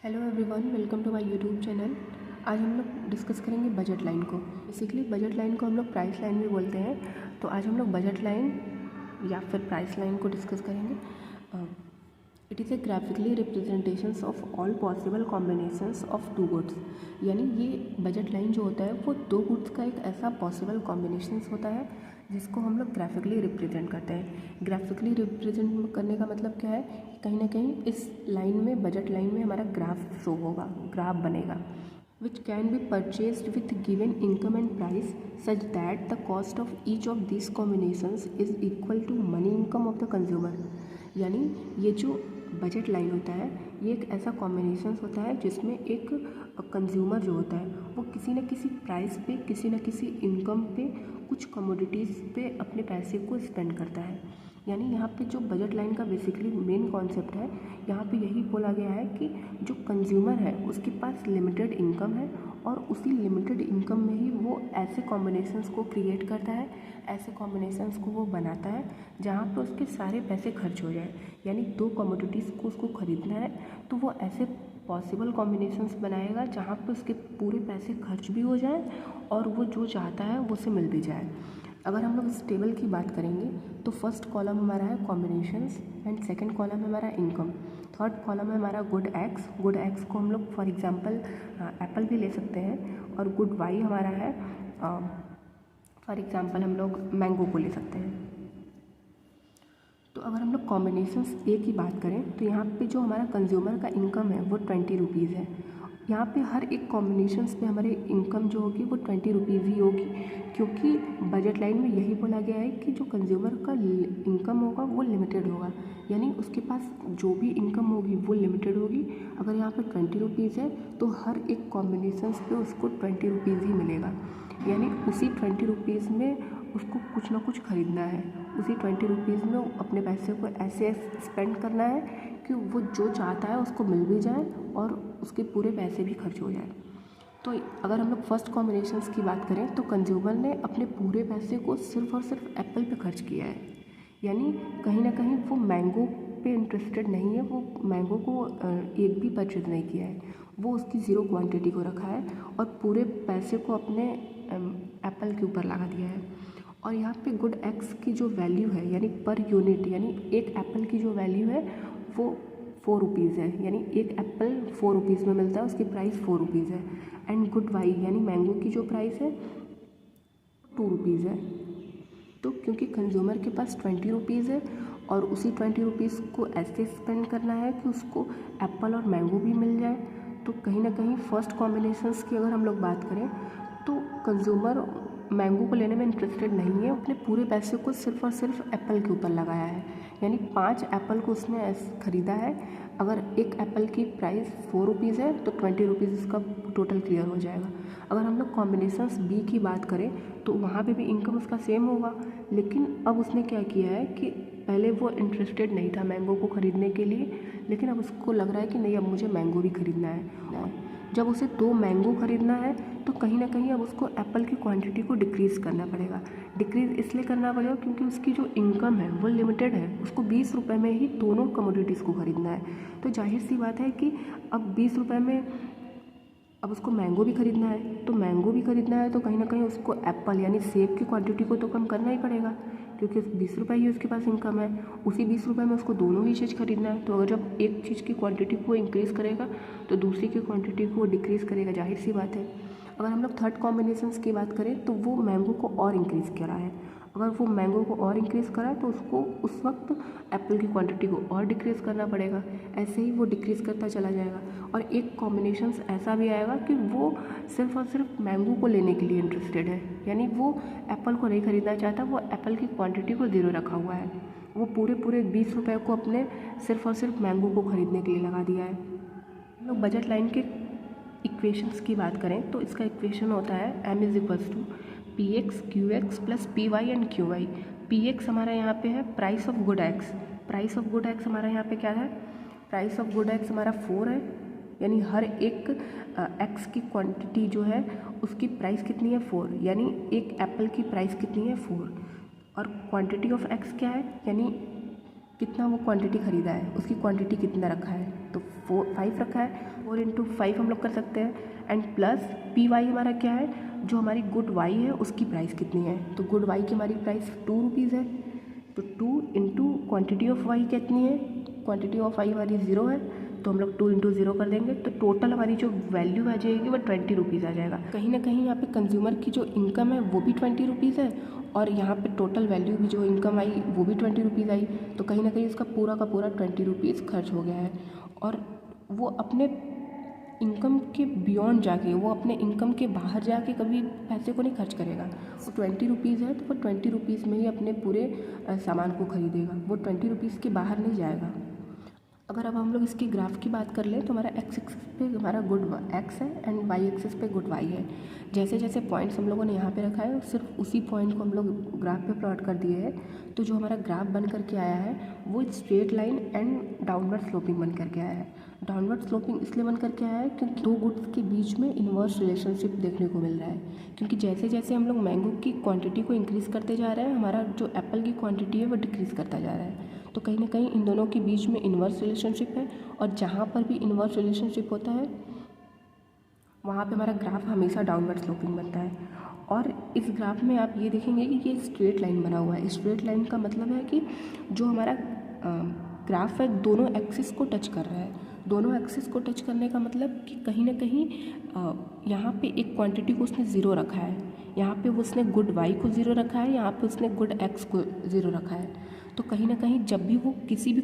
Hello everyone, welcome to my YouTube channel. आज हम लोग डिस्कस करेंगे बजट लाइन को। बेसिकली बजट लाइन को हम लोग प्राइस लाइन भी बोलते हैं। तो आज हम लोग बजट लाइन या फिर प्राइस लाइन को डिस्कस करेंगे। It is a graphically representations of all possible combinations of two goods. यानी ये बजट लाइन जो होता है वो दो गुड्स का एक ऐसा पॉसिबल कॉम्बिनेशंस होता है जिसको हम लोग ग्राफिकली रिप्रेजेंट करते हैं। ग्राफिकली रिप्रेजेंट करने का मतलब क्या है, कहीं ना कहीं इस लाइन में, बजट लाइन में हमारा ग्राफ शो होगा, ग्राफ बनेगा, which can be purchased with given income and price such that the cost of each of these combinations is equal to money income of the consumer। यानी ये जो budget line होता है ये एक ऐसा कॉम्बिनेशन होता है जिसमें एक कंज्यूमर जो होता है वो किसी न किसी प्राइस पे, किसी न किसी इनकम पे, कुछ कमोडिटीज़ पे अपने पैसे को स्पेंड करता है। यानी यहाँ पे जो बजट लाइन का बेसिकली मेन कॉन्सेप्ट है, यहाँ पे यही बोला गया है कि जो कंज्यूमर है उसके पास लिमिटेड इनकम है और उसी लिमिटेड इनकम में ही वो ऐसे कॉम्बिनेशंस को क्रिएट करता है, ऐसे कॉम्बिनेशंस को वो बनाता है जहाँ पे उसके सारे पैसे खर्च हो जाए। यानी दो कमोडिटीज़ को उसको ख़रीदना है तो वो ऐसे पॉसिबल कॉम्बिनेशंस बनाएगा जहाँ पे उसके पूरे पैसे खर्च भी हो जाए और वो जो चाहता है वो उसे मिल भी जाए। अगर हम लोग इस टेबल की बात करेंगे तो फर्स्ट कॉलम हमारा है कॉम्बिनेशंस एंड सेकंड कॉलम है हमारा इनकम, थर्ड कॉलम है हमारा गुड एक्स को हम लोग फॉर एग्जांपल एप्पल भी ले सकते हैं, और गुड वाई हमारा है फॉर एग्जांपल हम लोग मैंगो को ले सकते हैं। तो अगर हम लोग कॉम्बिनेशंस ए की बात करें तो यहाँ पे जो हमारा कंज्यूमर का इनकम है वो 20 रुपीज़ है। यहाँ पे हर एक कॉम्बिनेशंस में हमारे इनकम जो होगी वो 20 रुपीज़ ही होगी, क्योंकि बजट लाइन में यही बोला गया है कि जो कंज्यूमर का इनकम होगा वो लिमिटेड होगा। यानी उसके पास जो भी इनकम होगी वो लिमिटेड होगी। अगर यहाँ पे 20 रुपीज़ है तो हर एक कॉम्बिनेशंस पे उसको 20 रुपीज़ ही मिलेगा। यानी उसी 20 रुपीज़ में उसको कुछ ना कुछ ख़रीदना है, उसी 20 रुपीज़ में अपने पैसे को ऐसे स्पेंड करना है कि वो जो चाहता है उसको मिल भी जाए और उसके पूरे पैसे भी खर्च हो जाए। तो अगर हम लोग फर्स्ट कॉम्बिनेशंस की बात करें तो कंज्यूमर ने अपने पूरे पैसे को सिर्फ और सिर्फ एप्पल पे खर्च किया है। यानी कहीं ना कहीं वो मैंगो पे इंटरेस्टेड नहीं है, वो मैंगो को एक भी परचेज नहीं किया है, वो उसकी ज़ीरो क्वांटिटी को रखा है और पूरे पैसे को अपने एप्पल के ऊपर लगा दिया है। और यहाँ पे गुड एक्स की जो वैल्यू है यानी पर यूनिट, यानी एक एप्पल की जो वैल्यू है वो 4 रुपीज़ है। यानी एक एप्पल 4 रुपीज़ में मिलता है, उसकी प्राइस 4 रुपीज़ है। एंड गुड वाई यानी मैंगो की जो प्राइस है 2 रुपीज़ है। तो क्योंकि कंज्यूमर के पास 20 रुपीज़ है और उसी 20 रुपीज़ को ऐसे स्पेंड करना है कि उसको एप्पल और मैंगो भी मिल जाए, तो कहीं ना कहीं फर्स्ट कॉम्बिनेशंस की अगर हम लोग बात करें तो कंज्यूमर मैंगो को लेने में इंटरेस्टेड नहीं है, अपने पूरे पैसे को सिर्फ और सिर्फ एप्पल के ऊपर लगाया है। यानी 5 एप्पल को उसने ख़रीदा है। अगर एक एप्पल की प्राइस 4 रुपीज़ है तो 20 रुपीज़ इसका टोटल क्लियर हो जाएगा। अगर हम लोग कॉम्बिनेशंस बी की बात करें तो वहाँ पे भी इनकम उसका सेम होगा, लेकिन अब उसने क्या किया है कि पहले वो इंटरेस्टेड नहीं था मैंगो को ख़रीदने के लिए, लेकिन अब उसको लग रहा है कि नहीं, अब मुझे मैंगो भी ख़रीदना है। जब उसे 2 मैंगो ख़रीदना है तो कहीं ना कहीं अब उसको एप्पल की क्वांटिटी को डिक्रीज़ करना पड़ेगा। डिक्रीज़ इसलिए करना पड़ेगा क्योंकि उसकी जो इनकम है वो लिमिटेड है, उसको 20 रुपये में ही दोनों कमोडिटीज़ को ख़रीदना है। तो जाहिर सी बात है कि अब 20 रुपये में अब उसको मैंगो भी ख़रीदना है, तो मैंगो भी ख़रीदना है तो कहीं ना कहीं उसको एप्पल यानी सेब की क्वांटिटी को तो कम करना ही पड़ेगा, क्योंकि 20 रुपये ही उसके पास इनकम है। उसी 20 रुपये में उसको दोनों ही चीज़ खरीदना है। तो अगर जब एक चीज़ की क्वांटिटी को इंक्रीज़ करेगा तो दूसरी की क्वांटिटी को डिक्रीज़ करेगा, जाहिर सी बात है। अगर हम लोग थर्ड कॉम्बिनेशंस की बात करें तो वो मैंगो को और इंक्रीज़ करा है। अगर वो मैंगो को और इंक्रीज़ करा तो उसको उस वक्त एप्पल की क्वांटिटी को और डिक्रीज़ करना पड़ेगा। ऐसे ही वो डिक्रीज़ करता चला जाएगा। और एक कॉम्बिनेशंस ऐसा भी आएगा कि वो सिर्फ और सिर्फ मैंगो को लेने के लिए इंटरेस्टेड है, यानी वो एप्पल को नहीं ख़रीदना चाहता, वो एप्पल की क्वांटिटी को ज़ीरो रखा हुआ है, वो पूरे 20 रुपये को अपने सिर्फ और सिर्फ मैंगो को ख़रीदने के लिए लगा दिया है। हम लोग बजट लाइन के इक्वेशंस की बात करें तो इसका इक्वेशन होता है m = px qx plus py and qy। px हमारा यहाँ पे है price of good x. Price of good x हमारा यहाँ पे क्या है, प्राइस ऑफ गुड एक्स हमारा 4 है। यानी हर एक एक्स की क्वांटिटी जो है उसकी प्राइस कितनी है 4, यानी एक एप्पल की प्राइस कितनी है 4। और क्वांटिटी ऑफ एक्स क्या है, यानी कितना वो क्वांटिटी ख़रीदा है, उसकी क्वांटिटी कितना रखा है, तो 5 रखा है, 4 × 5 हम लोग कर सकते हैं। एंड प्लस पी वाई हमारा क्या है, जो हमारी गुड वाई है उसकी प्राइस कितनी है, तो गुड वाई की हमारी प्राइस 2 रुपीज़ है, तो 2 × क्वांटिटी ऑफ वाई कितनी है, क्वांटिटी ऑफ वाई हमारी 0 है, तो हम लोग 2 × 0 कर देंगे, तो टोटल हमारी जो वैल्यू आ जाएगी वो 20 रुपीज़ आ जाएगा। कहीं ना कहीं यहाँ पे कंज्यूमर की जो इनकम है वो भी 20 रुपीज़ है, और यहाँ पे टोटल वैल्यू भी जो इनकम आई वो भी 20 रुपीज़ आई, तो कहीं ना कहीं इसका पूरा का पूरा 20 रुपीज़ खर्च हो गया है। और वो अपने इनकम के बियॉन्ड जाके, वो अपने इनकम के बाहर जाके कभी पैसे को नहीं खर्च करेगा। वो 20 रुपीज़ है तो वो 20 रुपीज़ में ही अपने पूरे सामान को खरीदेगा, वो 20 रुपीज़ के बाहर नहीं जाएगा। अगर अब हम लोग इसकी ग्राफ की बात कर लें तो हमारा एक्स एक्सिस पे हमारा गुड एक्स है एंड वाई एक्सिस पे गुड वाई है। जैसे जैसे पॉइंट्स हम लोगों ने यहाँ पे रखा है, सिर्फ उसी पॉइंट को हम लोग ग्राफ पे प्लॉट कर दिए हैं, तो जो हमारा ग्राफ बन करके आया है वो straight line and downward sloping बन करके आया है। डाउनवर्ड स्लोपिंग इसलिए बन करके आया है क्योंकि दो गुड्स के बीच में इन्वर्स रिलेशनशिप देखने को मिल रहा है, क्योंकि जैसे जैसे हम लोग मैंगो की क्वांटिटी को इंक्रीज़ करते जा रहे हैं, हमारा जो एप्पल की क्वांटिटी है वो डिक्रीज़ करता जा रहा है। तो कहीं ना कहीं इन दोनों के बीच में इन्वर्स रिलेशनशिप है, और जहाँ पर भी इन्वर्स रिलेशनशिप होता है वहाँ पे हमारा ग्राफ हमेशा डाउनवर्ड स्लोपिंग बनता है। और इस ग्राफ में आप ये देखेंगे कि ये स्ट्रेट लाइन बना हुआ है। स्ट्रेट लाइन का मतलब है कि जो हमारा ग्राफ है दोनों एक्सिस को टच कर रहा है। दोनों एक्सिस को टच करने का मतलब कि कहीं ना कहीं यहाँ पे एक क्वांटिटी को उसने 0 रखा है, यहाँ पे उसने गुड वाई को 0 रखा है, यहाँ पे उसने गुड एक्स को 0 रखा है। तो कहीं ना कहीं जब भी वो किसी भी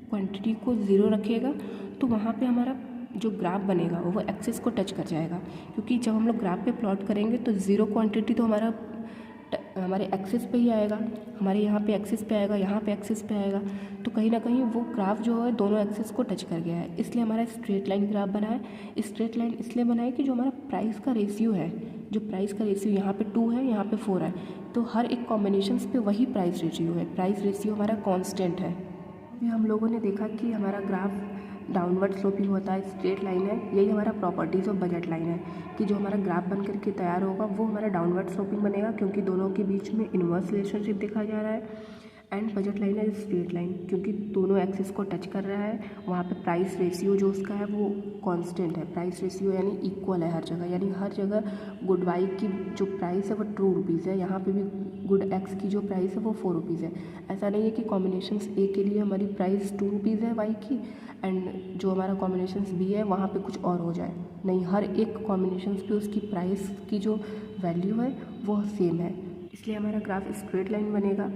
क्वांटिटी को 0 रखेगा तो वहाँ पे हमारा जो ग्राफ बनेगा वो एक्सिस को टच कर जाएगा, क्योंकि जब हम लोग ग्राफ पे प्लॉट करेंगे तो 0 क्वांटिटी तो हमारे एक्सिस पे ही आएगा, हमारे यहाँ पे एक्सिस पे आएगा, यहाँ पे एक्सिस पे आएगा। तो कहीं ना कहीं वो ग्राफ जो है दोनों एक्सिस को टच कर गया है, इसलिए हमारा स्ट्रेट लाइन ग्राफ बना है। स्ट्रेट लाइन इसलिए बना है कि जो हमारा प्राइस का रेशियो है, जो प्राइस का रेशियो यहाँ पे 2 है, यहाँ पे 4 है, तो हर एक कॉम्बिनेशंस पे वही प्राइस रेशियो है। प्राइस रेशियो हमारा कांस्टेंट है। अभी हम लोगों ने देखा कि हमारा ग्राफ डाउनवर्ड स्लोपिंग होता है, स्ट्रेट लाइन है। यही हमारा प्रॉपर्टीज़ ऑफ बजट लाइन है कि जो हमारा ग्राफ बन करके तैयार होगा वो हमारा डाउनवर्ड स्लोपिंग बनेगा, क्योंकि दोनों के बीच में इन्वर्स रिलेशनशिप देखा जा रहा है। एंड बजट लाइन है स्ट्रेट लाइन, क्योंकि दोनों एक्सिस को टच कर रहा है। वहाँ पे प्राइस रेशियो जो उसका है वो कांस्टेंट है। प्राइस रेशियो यानी इक्वल है हर जगह, यानी हर जगह गुड वाई की जो प्राइस है वो 2 रुपीज़ है, यहाँ पे भी गुड एक्स की जो प्राइस है वो 4 रुपीज़ है। ऐसा नहीं है कि कॉम्बिनेशंस ए के लिए हमारी प्राइस 2 रुपीज़ है वाई की एंड जो हमारा कॉम्बिनेशंस बी है वहाँ पे कुछ और हो जाए। नहीं, हर एक कॉम्बिनेशंस पे उसकी प्राइस की जो वैल्यू है वो सेम है, इसलिए हमारा ग्राफ स्ट्रेट लाइन बनेगा।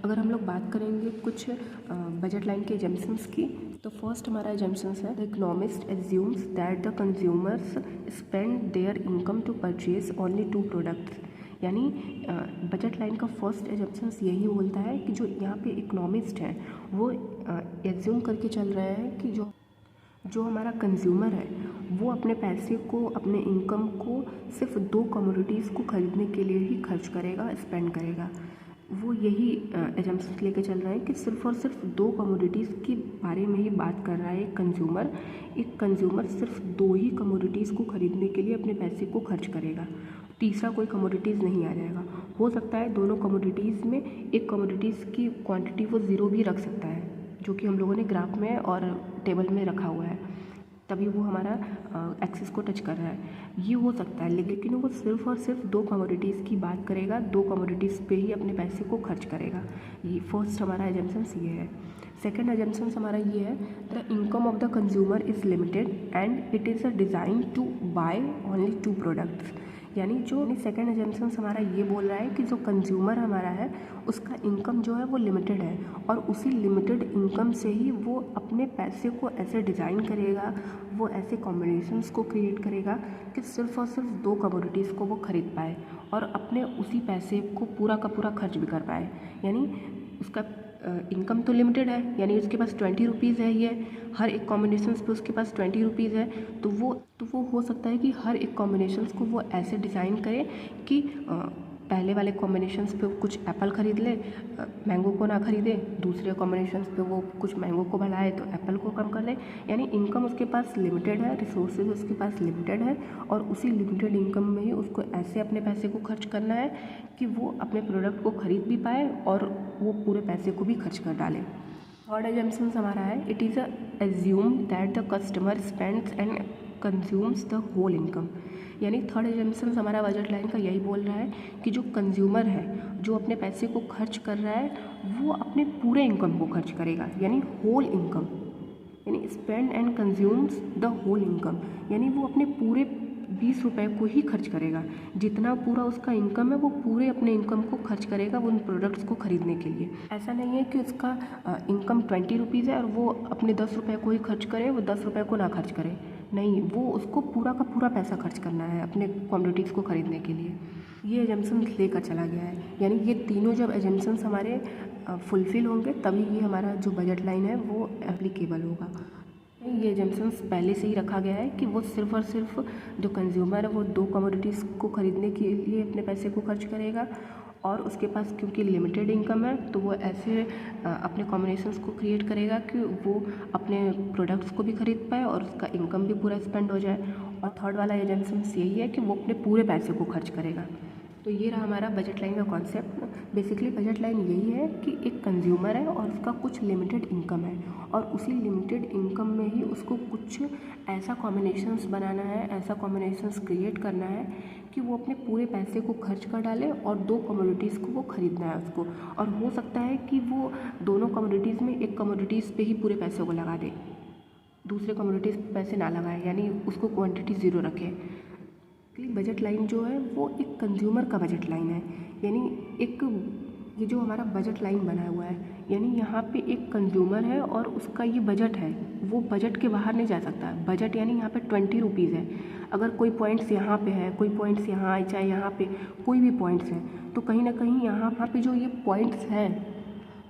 अगर हम लोग बात करेंगे कुछ बजट लाइन के एजम्पशंस की, तो फर्स्ट हमारा एजम्पशंस है the economist assumes that the consumers spend their income to purchase only 2 products. यानी बजट लाइन का फर्स्ट एजम्पशंस यही बोलता है कि जो यहाँ पे इकोनॉमिस्ट है वो एज्यूम करके चल रहे हैं कि जो हमारा कंज्यूमर है वो अपने पैसे को, अपने इनकम को सिर्फ 2 कमोडिटीज़ को ख़रीदने के लिए ही खर्च करेगा, स्पेंड करेगा। वो यही एजम्पशंस लेके चल रहा है कि सिर्फ और सिर्फ 2 कमोडिटीज़ के बारे में ही बात कर रहा है एक कंज्यूमर सिर्फ 2 ही कमोडिटीज़ को ख़रीदने के लिए अपने पैसे को खर्च करेगा, तीसरा कोई कमोडिटीज़ नहीं आ जाएगा। हो सकता है दोनों कमोडिटीज़ में एक कमोडिटीज़ की क्वांटिटी वो 0 भी रख सकता है, जो कि हम लोगों ने ग्राफ में और टेबल में रखा हुआ है, तभी वो हमारा एक्सिस को टच कर रहा है। ये हो सकता है, लेकिन वो सिर्फ और सिर्फ 2 कमोडिटीज़ की बात करेगा, 2 कमोडिटीज़ पे ही अपने पैसे को खर्च करेगा। ये फर्स्ट हमारा एजम्पशंस ये है। सेकेंड एजम्पशंस हमारा ये है the income of the consumer is limited and it is a design to buy only 2 products. यानी जो सेकेंड एजम्पशंस हमारा ये बोल रहा है कि जो कंज्यूमर हमारा है उसका इनकम जो है वो लिमिटेड है, और उसी लिमिटेड इनकम से ही वो अपने पैसे को ऐसे डिज़ाइन करेगा, वो ऐसे कॉम्बिनेशंस को क्रिएट करेगा कि सिर्फ और सिर्फ 2 कमोडिटीज़ को वो ख़रीद पाए और अपने उसी पैसे को पूरा का पूरा खर्च भी कर पाए। यानी उसका इनकम तो लिमिटेड है, यानी उसके पास 20 रुपीज़ है, ये हर एक कॉम्बिनेशंस पे उसके पास 20 रुपीज़ है, तो वो हो सकता है कि हर एक कॉम्बिनेशंस को वो ऐसे डिज़ाइन करे कि पहले वाले कॉम्बिनेशंस पे कुछ एप्पल ख़रीद ले, मैंगो को ना ख़रीदे, दूसरे कॉम्बिनेशंस पे वो कुछ मैंगो को बढ़ाए तो एप्पल को कम कर ले। यानी इनकम उसके पास लिमिटेड है, रिसोर्सेज उसके पास लिमिटेड है, और उसी लिमिटेड इनकम में ही उसको ऐसे अपने पैसे को खर्च करना है कि वो अपने प्रोडक्ट को ख़रीद भी पाए और वो पूरे पैसे को भी खर्च कर डाले। थर्ड एजम्पशन हमारा है, it is assume that the customer spends and consumes the whole income. यानी थर्ड एजम्पशन हमारा बजट लाइन का यही बोल रहा है कि जो कंज्यूमर है, जो अपने पैसे को खर्च कर रहा है, वो अपने पूरे इनकम को खर्च करेगा, यानी होल इनकम, यानी spend and consumes the whole income, यानी वो अपने पूरे 20 रुपये को ही खर्च करेगा। जितना पूरा उसका इनकम है वो पूरे अपने इनकम को खर्च करेगा उन प्रोडक्ट्स को ख़रीदने के लिए। ऐसा नहीं है कि उसका इनकम 20 रुपीज़ है और वो अपने 10 रुपये को ही खर्च करे, वो 10 रुपये को ना खर्च करे। नहीं, वो उसको पूरा का पूरा पैसा खर्च करना है अपने कमोडिटीज़ को ख़रीदने के लिए। ये एजम्पशन लेकर चला गया है, यानी ये तीनों जब एजम्पशंस हमारे फुलफ़िल होंगे तभी ये हमारा जो बजट लाइन है वो एप्लीकेबल होगा। ये एजम्पशंस पहले से ही रखा गया है कि वो सिर्फ़ और सिर्फ जो कंज्यूमर है वो 2 कमोडिटीज़ को ख़रीदने के लिए अपने पैसे को खर्च करेगा, और उसके पास क्योंकि लिमिटेड इनकम है तो वो ऐसे अपने कॉम्बिनेशंस को क्रिएट करेगा कि वो अपने प्रोडक्ट्स को भी खरीद पाए और उसका इनकम भी पूरा स्पेंड हो जाए। और थर्ड वाला एजम्पशंस यही है कि वो अपने पूरे पैसे को खर्च करेगा। तो ये रहा हमारा बजट लाइन का कॉन्सेप्ट। बेसिकली बजट लाइन यही है कि एक कंज्यूमर है और उसका कुछ लिमिटेड इनकम है, और उसी लिमिटेड इनकम में ही उसको कुछ ऐसा कॉम्बिनेशंस बनाना है, ऐसा कॉम्बिनेशंस क्रिएट करना है कि वो अपने पूरे पैसे को खर्च कर डाले और 2 कमोडिटीज़ को वो ख़रीदना है उसको। और हो सकता है कि वो दोनों कमोडिटीज़ में एक कमोडिटीज़ पे ही पूरे पैसे को लगा दे, दूसरे कमोडिटीज़ पे पैसे ना लगाए, यानी उसको क्वांटिटी ज़ीरो रखे। बजट लाइन जो है वो एक कंज्यूमर का बजट लाइन है, यानी एक ये जो हमारा बजट लाइन बना हुआ है, यानी यहाँ पे एक कंज्यूमर है और उसका ये बजट है, वो बजट के बाहर नहीं जा सकता। बजट यानी यहाँ पे 20 रुपीज़ है, अगर कोई पॉइंट्स यहाँ पे है, कोई पॉइंट्स यहाँ आए, चाहे यहाँ पे कोई भी पॉइंट्स हैं, तो कहीं ना कहीं यहाँ पे जो ये पॉइंट्स हैं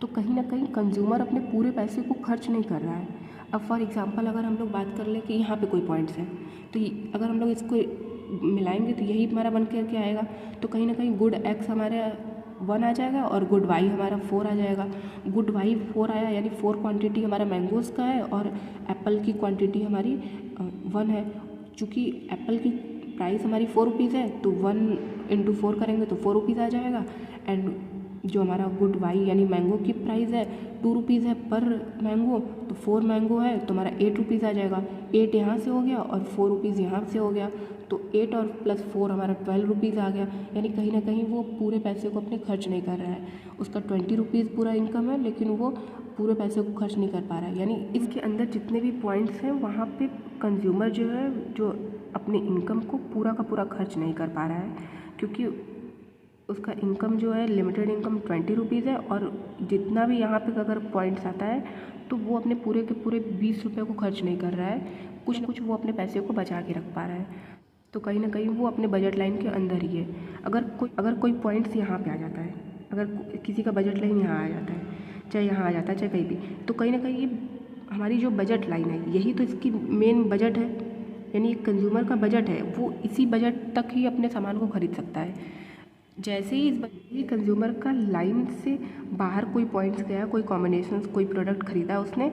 तो कहीं ना कहीं कंज्यूमर अपने पूरे पैसे को खर्च नहीं कर रहा है। अब फॉर एग्ज़ाम्पल अगर हम लोग बात कर लें कि यहाँ पे कोई पॉइंट्स हैं, तो अगर हम लोग इसको मिलाएंगे तो यही हमारा बन करके आएगा। तो कहीं ना कहीं गुड एक्स हमारे 1 आ जाएगा और गुड वाई हमारा 4 आ जाएगा। गुड वाई 4 आया, यानी 4 क्वांटिटी हमारा मैंगोज़ का है और एप्पल की क्वांटिटी हमारी 1 है। चूँकि एप्पल की प्राइस हमारी 4 रुपीज़ है तो 1 × 4 करेंगे तो 4 रुपीज़ आ जाएगा। एंड जो हमारा गुड वाई यानी मैंगो की प्राइस है 2 रुपीज़ है पर मैंगो, तो 4 मैंगो है तो हमारा 8 रुपीज़ आ जाएगा। 8 यहाँ से हो गया और 4 रुपीज़ यहाँ से हो गया, तो 8 और +4 हमारा 12 रुपीज़ आ गया। यानी कहीं ना कहीं वो पूरे पैसे को अपने खर्च नहीं कर रहा है। उसका 20 रुपीज़ पूरा इनकम है लेकिन वो पूरे पैसे को खर्च नहीं कर पा रहा है। यानी इसके अंदर जितने भी पॉइंट्स हैं वहाँ पे कंज्यूमर जो है जो अपने इनकम को पूरा का पूरा खर्च नहीं कर पा रहा है, क्योंकि उसका इनकम जो है लिमिटेड इनकम 20 रुपीज़ है, और जितना भी यहाँ पे अगर पॉइंट्स आता है तो वो अपने पूरे के पूरे 20 रुपये को खर्च नहीं कर रहा है, कुछ ना कुछ वो अपने पैसे को बचा के रख पा रहा है। तो कहीं ना कहीं वो अपने बजट लाइन के अंदर ही है। अगर कोई पॉइंट्स यहाँ पे आ जाता है, अगर किसी का बजट लाइन यहाँ आ जाता है, चाहे यहाँ आ जाता है चाहे कहीं भी, तो कहीं ना कहीं ये हमारी जो बजट लाइन है यही तो इसकी मेन बजट है। यानी एक कंज्यूमर का बजट है, वो इसी बजट तक ही अपने सामान को खरीद सकता है। जैसे ही इस कंज्यूमर का लाइन से बाहर कोई पॉइंट्स गया, कोई कॉम्बिनेशंस, कोई प्रोडक्ट ख़रीदा उसने,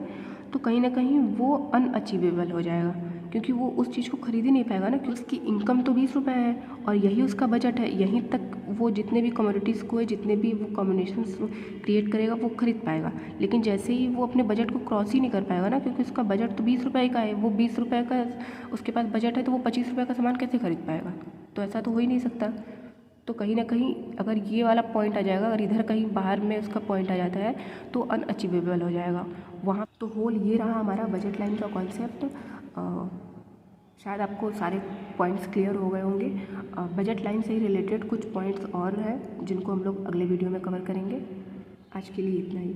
तो कहीं ना कहीं वो अनअचीवेबल हो जाएगा, क्योंकि वो उस चीज़ को खरीद ही नहीं पाएगा ना, क्योंकि उसकी इनकम तो 20 रुपये है और यही उसका बजट है। यहीं तक वो जितने भी कमोडिटीज़ को है, जितने भी वो कॉम्बिनेशंस क्रिएट करेगा वो खरीद पाएगा। लेकिन जैसे ही वो अपने बजट को क्रॉस ही नहीं कर पाएगा ना, क्योंकि उसका बजट तो 20 रुपये का है, वो 20 रुपये का उसके पास बजट है, तो वो 25 रुपये का सामान कैसे खरीद पाएगा? तो ऐसा तो हो ही नहीं सकता। तो कहीं ना कहीं अगर ये वाला पॉइंट आ जाएगा, अगर इधर कहीं बाहर में उसका पॉइंट आ जाता है तो अनअचीवेबल हो जाएगा वहाँ। तो होल ये रहा हमारा बजट लाइन का कॉन्सेप्ट। शायद आपको सारे पॉइंट्स क्लियर हो गए होंगे। बजट लाइन से ही रिलेटेड कुछ पॉइंट्स और हैं जिनको हम लोग अगले वीडियो में कवर करेंगे। आज के लिए इतना ही।